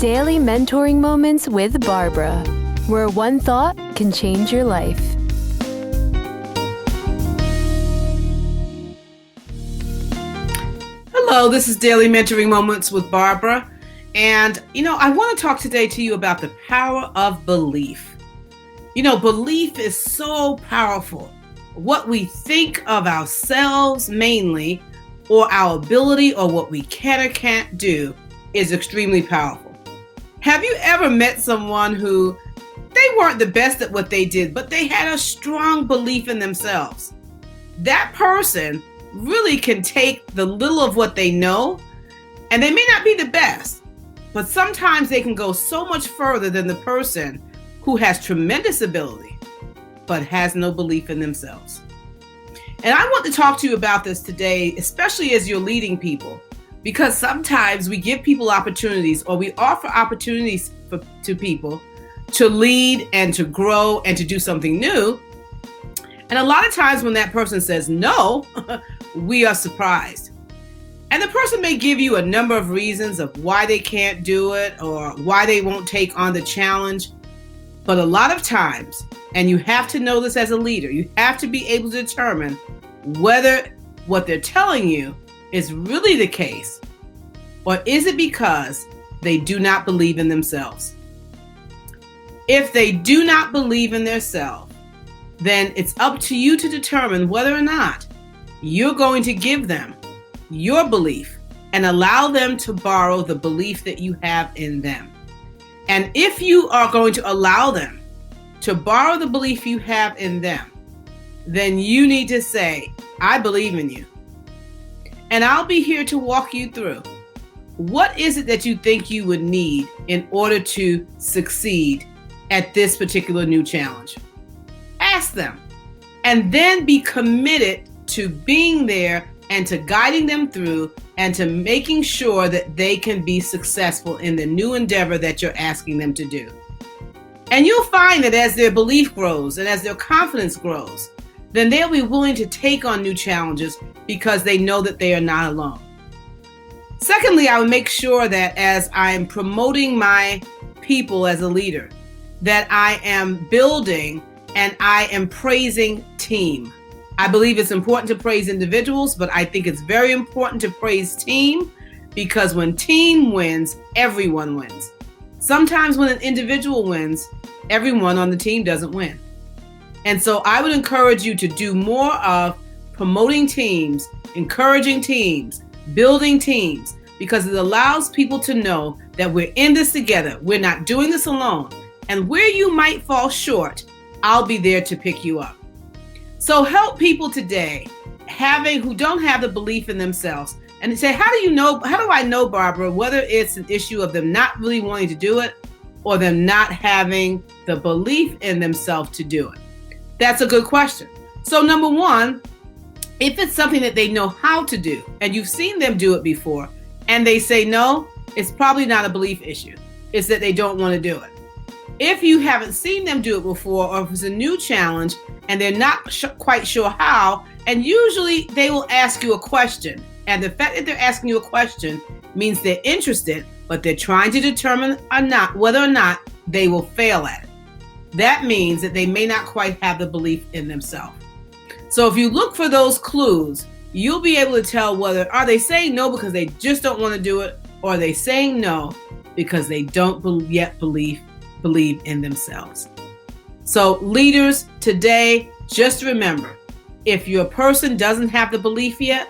Daily Mentoring Moments with Barbara, where one thought can change your life. Hello, this is Daily Mentoring Moments with Barbara. And, I want to talk today to you about the power of belief. Belief is so powerful. What we think of ourselves mainly, or our ability, or what we can or can't do, is extremely powerful. Have you ever met someone who they weren't the best at what they did, but they had a strong belief in themselves? That person really can take the little of what they know, and they may not be the best, but sometimes they can go so much further than the person who has tremendous ability, but has no belief in themselves. And I want to talk to you about this today, especially as you're leading people, because sometimes we give people opportunities, or we offer opportunities to people to lead and to grow and to do something new. And a lot of times when that person says no, we are surprised. And the person may give you a number of reasons of why they can't do it or why they won't take on the challenge. But a lot of times, and you have to know this as a leader, you have to be able to determine whether what they're telling you is really the case, or is it because they do not believe in themselves? If they do not believe in themselves, then it's up to you to determine whether or not you're going to give them your belief and allow them to borrow the belief that you have in them. And if you are going to allow them to borrow the belief you have in them, then you need to say, I believe in you. And I'll be here to walk you through. What is it that you think you would need in order to succeed at this particular new challenge? Ask them, and then be committed to being there and to guiding them through and to making sure that they can be successful in the new endeavor that you're asking them to do. And you'll find that as their belief grows and as their confidence grows, then they'll be willing to take on new challenges because they know that they are not alone. Secondly, I would make sure that as I'm promoting my people as a leader, that I am building and I am praising team. I believe it's important to praise individuals, but I think it's very important to praise team, because when team wins, everyone wins. Sometimes when an individual wins, everyone on the team doesn't win. And so I would encourage you to do more of promoting teams, encouraging teams, building teams, because it allows people to know that we're in this together. We're not doing this alone. And where you might fall short, I'll be there to pick you up. So help people today who don't have the belief in themselves, and say, how do I know, Barbara, whether it's an issue of them not really wanting to do it or them not having the belief in themselves to do it? That's a good question. So number one, if it's something that they know how to do and you've seen them do it before and they say no, it's probably not a belief issue. It's that they don't want to do it. If you haven't seen them do it before, or if it's a new challenge and they're not quite sure how, and usually they will ask you a question. And the fact that they're asking you a question means they're interested, but they're trying to determine whether or not they will fail at it. That means that they may not quite have the belief in themselves. So if you look for those clues, you'll be able to tell whether are they saying no because they just don't want to do it, or are they saying no because they don't yet believe in themselves. So leaders, today, just remember, if your person doesn't have the belief yet,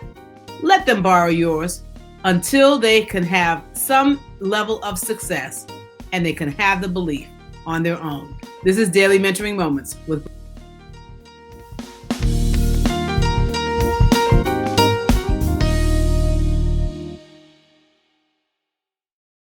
let them borrow yours until they can have some level of success and they can have the belief on their own. This is Daily Mentoring Moments with